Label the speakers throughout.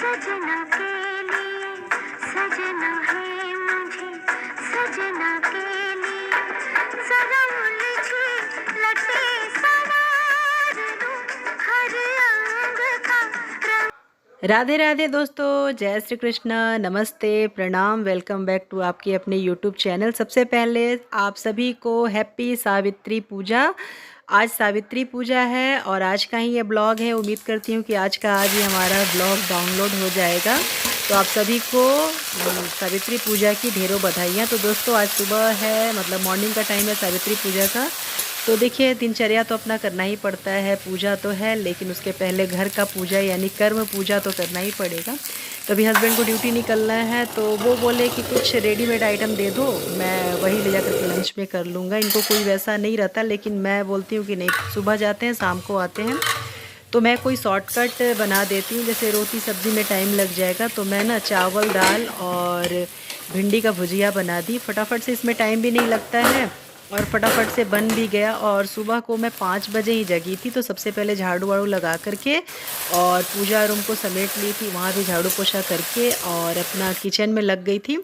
Speaker 1: सजना के लिए सजना है मुझे, सजना के लिए जरा उलझी लटे सवार दूं, हर अंग का रंग।
Speaker 2: राधे राधे दोस्तों, जय श्री कृष्ण, नमस्ते, प्रणाम, वेलकम बैक टू आपके अपने यूट्यूब चैनल। सबसे पहले आप सभी को हैप्पी सावित्री पूजा। आज सावित्री पूजा है और आज का ही ये ब्लॉग है। उम्मीद करती हूँ कि आज ही हमारा ब्लॉग डाउनलोड हो जाएगा। तो आप सभी को सावित्री पूजा की ढेरों बधाइयाँ। तो दोस्तों आज सुबह है, मतलब मॉर्निंग का टाइम है सावित्री पूजा का। तो देखिए दिनचर्या तो अपना करना ही पड़ता है, पूजा तो है लेकिन उसके पहले घर का पूजा यानी कर्म पूजा तो करना ही पड़ेगा। तो अभी हस्बैंड को ड्यूटी निकलना है तो वो बोले कि कुछ रेडीमेड आइटम दे दो, मैं वही ले जा करके लंच में कर लूँगा। इनको कोई वैसा नहीं रहता, लेकिन मैं बोलती हूँ कि नहीं, सुबह जाते हैं शाम को आते हैं, तो मैं कोई शॉर्टकट बना देती हूँ। जैसे रोटी सब्ज़ी में टाइम लग जाएगा तो मैं ना चावल दाल और भिंडी का भुजिया बना दी, फटाफट से, इसमें टाइम भी नहीं लगता है और फटाफट से बन भी गया। और सुबह को मैं 5 बजे ही जगी थी, तो सबसे पहले झाड़ू वाड़ू लगा करके और पूजा रूम को समेट ली थी, वहाँ भी झाड़ू पोछा करके और अपना किचन में लग गई थी।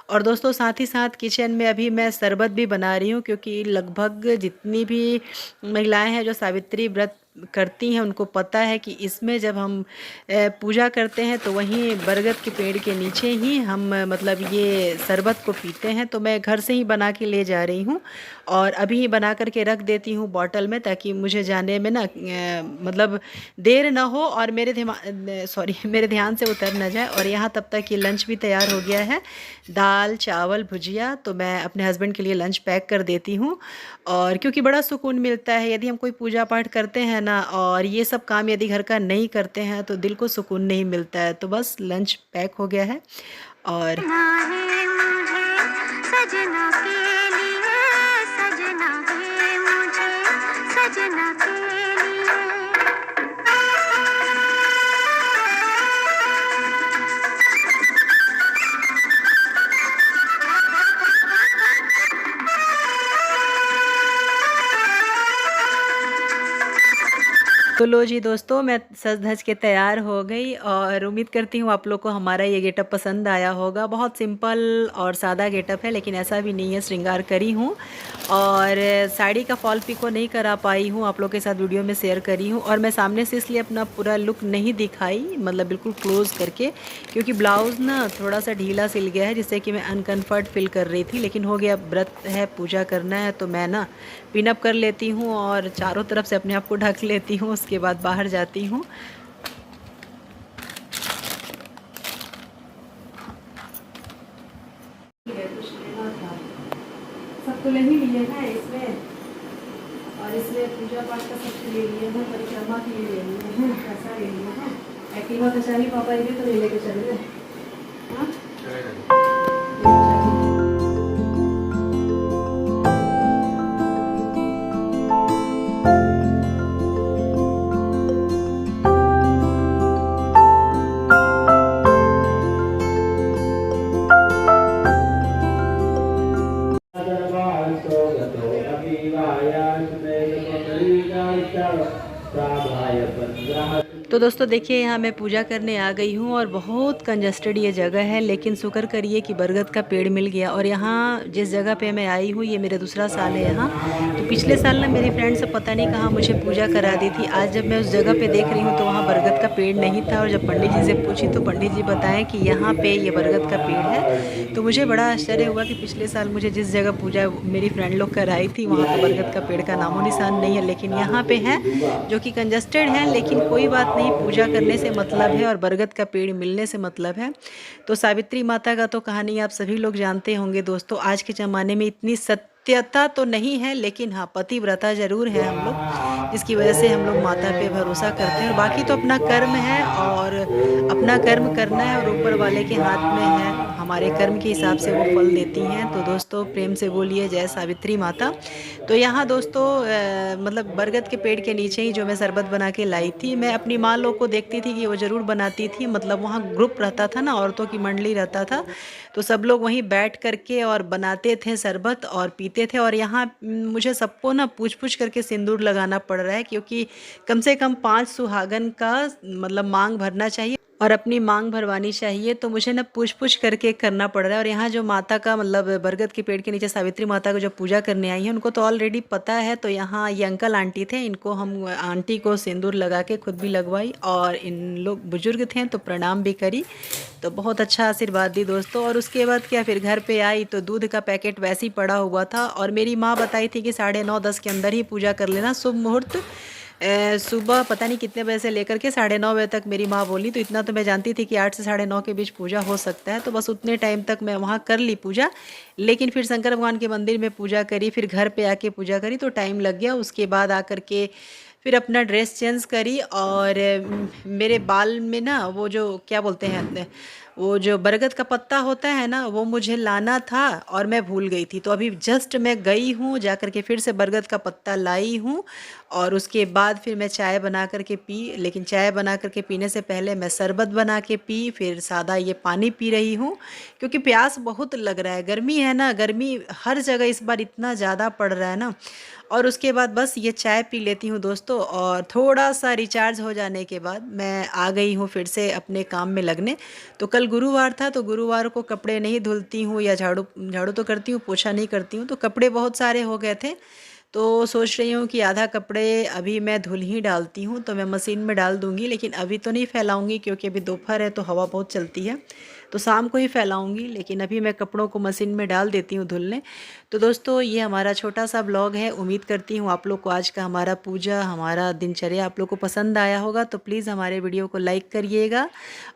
Speaker 2: और दोस्तों साथ ही साथ किचन में अभी मैं शरबत भी बना रही हूँ, क्योंकि लगभग जितनी भी महिलाएं हैं जो सावित्री व्रत करती हैं उनको पता है कि इसमें जब हम पूजा करते हैं तो वहीं बरगद के पेड़ के नीचे ही हम मतलब ये शरबत को पीते हैं। तो मैं घर से ही बना के ले जा रही हूँ और अभी ही बना करके रख देती हूँ बॉटल में, ताकि मुझे जाने में ना मतलब देर ना हो और मेरे ध्यान से उतर ना जाए। और यहाँ तब तक ये लंच भी तैयार हो गया है, दाल चावल भुजिया। तो मैं अपने हस्बैंड के लिए लंच पैक कर देती हूँ। और क्योंकि बड़ा सुकून मिलता है यदि हम कोई पूजा पाठ करते हैं ना, और ये सब काम यदि घर का नहीं करते हैं तो दिल को सुकून नहीं मिलता है। तो बस लंच पैक हो गया है और
Speaker 1: सजना के लिए सजना है मुझे, सजना के लिए।
Speaker 2: तो लो जी दोस्तों, मैं सज धज के तैयार हो गई और उम्मीद करती हूँ आप लोग को हमारा ये गेटअप पसंद आया होगा। बहुत सिंपल और सादा गेटअप है, लेकिन ऐसा भी नहीं है, श्रृंगार करी हूँ। और साड़ी का फॉल पिको नहीं करा पाई हूँ, आप लोग के साथ वीडियो में शेयर करी हूँ। और मैं सामने से इसलिए अपना पूरा लुक नहीं दिखाई, मतलब बिल्कुल क्लोज करके, क्योंकि ब्लाउज़ ना थोड़ा सा ढीला सिल गया है, जिससे कि मैं अनकम्फर्ट फील कर रही थी। लेकिन हो गया, व्रत है, पूजा करना है, तो मैं ना पिनअप कर लेती हूँ और चारों तरफ से अपने आप को ढक लेती हूँ, उसके बाद बाहर जाती हूँ। सब तो नहीं लिए हैं इसमें, और इसमें पूजा पाठ का सब ले लिए हैं, परिक्रमा के लिए ले लिए हैं, पैसा ले लिए हैं। एक्टिवा तो चाहिए, पापा ये तो ले लेके चल गए। हाँ तो दोस्तों देखिए, यहाँ मैं पूजा करने आ गई हूँ और बहुत कंजस्टेड ये जगह है, लेकिन शुक्र करिए कि बरगद का पेड़ मिल गया। और यहाँ जिस जगह पे मैं आई हूँ, ये मेरा दूसरा साल है यहाँ। तो पिछले साल ना मेरी फ्रेंड से पता नहीं कहाँ मुझे पूजा करा दी थी। आज जब मैं उस जगह पे देख रही हूँ तो वहाँ बरगद का पेड़ नहीं था, और जब पंडित जी से पूछी तो पंडित जी बताएं कि यहाँ पे ये बरगद का पेड़ है। तो मुझे बड़ा आश्चर्य हुआ कि पिछले साल मुझे जिस जगह पूजा मेरी फ्रेंड लोग कराई थी, वहाँ तो बरगद का पेड़ का नामो निशान नहीं है, लेकिन यहाँ पे है, जो कि कंजस्टेड है। लेकिन कोई बात नहीं, पूजा करने से मतलब है और बरगद का पेड़ मिलने से मतलब है। तो सावित्री माता का तो कहानी आप सभी लोग जानते होंगे दोस्तों। आज के ज़माने में इतनी सत्यता तो नहीं है, लेकिन हाँ पतिव्रता ज़रूर है हम लोग, जिसकी वजह से हम लोग माता पे भरोसा करते हैं। और बाकी तो अपना कर्म है और अपना कर्म करना है, और ऊपर वाले के हाथ में है हमारे कर्म के हिसाब से वो फल देती हैं। तो दोस्तों प्रेम से बोलिए जय सावित्री माता। तो यहाँ दोस्तों मतलब बरगद के पेड़ के नीचे ही जो मैं शरबत बना के लाई थी, मैं अपनी माँ लोग को देखती थी कि वो ज़रूर बनाती थी, मतलब वहाँ ग्रुप रहता था ना, औरतों की मंडली रहता था, तो सब लोग वहीं बैठ करके और बनाते थे शरबत और पीते थे। और यहाँ मुझे सबको ना पूछ पूछ करके सिंदूर लगाना पड़ रहा है, क्योंकि कम से कम 5 सुहागन का मतलब मांग भरना चाहिए और अपनी मांग भरवानी चाहिए। तो मुझे ना पूछ पूछ करके करना पड़ रहा है। और यहाँ जो माता का मतलब बरगद के पेड़ के नीचे सावित्री माता को जो पूजा करने आई है, उनको तो ऑलरेडी पता है। तो यहाँ ये अंकल आंटी थे, इनको हम आंटी को सिंदूर लगा के खुद भी लगवाई, और इन लोग बुजुर्ग थे तो प्रणाम भी करी। तो बहुत अच्छा आशीर्वाद दी दोस्तों। और उसके बाद क्या, फिर घर पे आई तो दूध का पैकेट वैसे ही पड़ा हुआ था, और मेरी माँ बताई थी कि 9:30-10 के अंदर ही पूजा कर लेना, शुभ मुहूर्त सुबह पता नहीं कितने बजे से लेकर के 9:30 बजे तक मेरी माँ बोली। तो इतना तो मैं जानती थी कि 8 से 9:30 के बीच पूजा हो सकता है, तो बस उतने टाइम तक मैं वहाँ कर ली पूजा। लेकिन फिर शंकर भगवान के मंदिर में पूजा करी, फिर घर पे आके पूजा करी, तो टाइम लग गया। उसके बाद आकर के फिर अपना ड्रेस चेंज करी, और मेरे बाल में ना वो जो क्या बोलते हैं, वो जो बरगद का पत्ता होता है ना, वो मुझे लाना था और मैं भूल गई थी। तो अभी जस्ट मैं गई हूँ, जा कर के फिर से बरगद का पत्ता लाई हूँ, और उसके बाद फिर मैं चाय बना कर के पी। लेकिन चाय बना कर के पीने से पहले मैं शरबत बना के पी, फिर सादा ये पानी पी रही हूँ, क्योंकि प्यास बहुत लग रहा है। गर्मी है ना, गर्मी हर जगह इस बार इतना ज़्यादा पड़ रहा है ना। और उसके बाद बस ये चाय पी लेती हूँ दोस्तों, और थोड़ा सा रिचार्ज हो जाने के बाद मैं आ गई हूँ फिर से अपने काम में लगने। तो कल गुरुवार था, तो गुरुवार को कपड़े नहीं धुलती हूँ, या झाड़ू झाड़ू तो करती हूँ, पोछा नहीं करती हूँ। तो कपड़े बहुत सारे हो गए थे, तो सोच रही हूँ कि आधा कपड़े अभी मैं धुल ही डालती हूँ, तो मैं मशीन में डाल दूँगी। लेकिन अभी तो नहीं फैलाऊँगी, क्योंकि अभी दोपहर है तो हवा बहुत चलती है, तो शाम को ही फैलाऊँगी। लेकिन अभी मैं कपड़ों को मशीन में डाल देती हूँ धुलने। तो दोस्तों ये हमारा छोटा सा ब्लॉग है। उम्मीद करती हूँ आप लोग को आज का हमारा पूजा, हमारा दिनचर्या आप लोग को पसंद आया होगा। तो प्लीज़ हमारे वीडियो को लाइक करिएगा,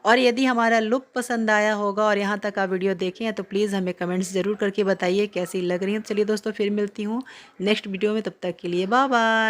Speaker 2: और यदि हमारा लुक पसंद आया होगा और यहाँ तक आप वीडियो देखें हैं, तो प्लीज़ हमें कमेंट्स ज़रूर करके बताइए कैसी लग रही है। चलिए दोस्तों, फिर मिलती हूँ नेक्स्ट वीडियो में, तब तक के लिए बाय बाय।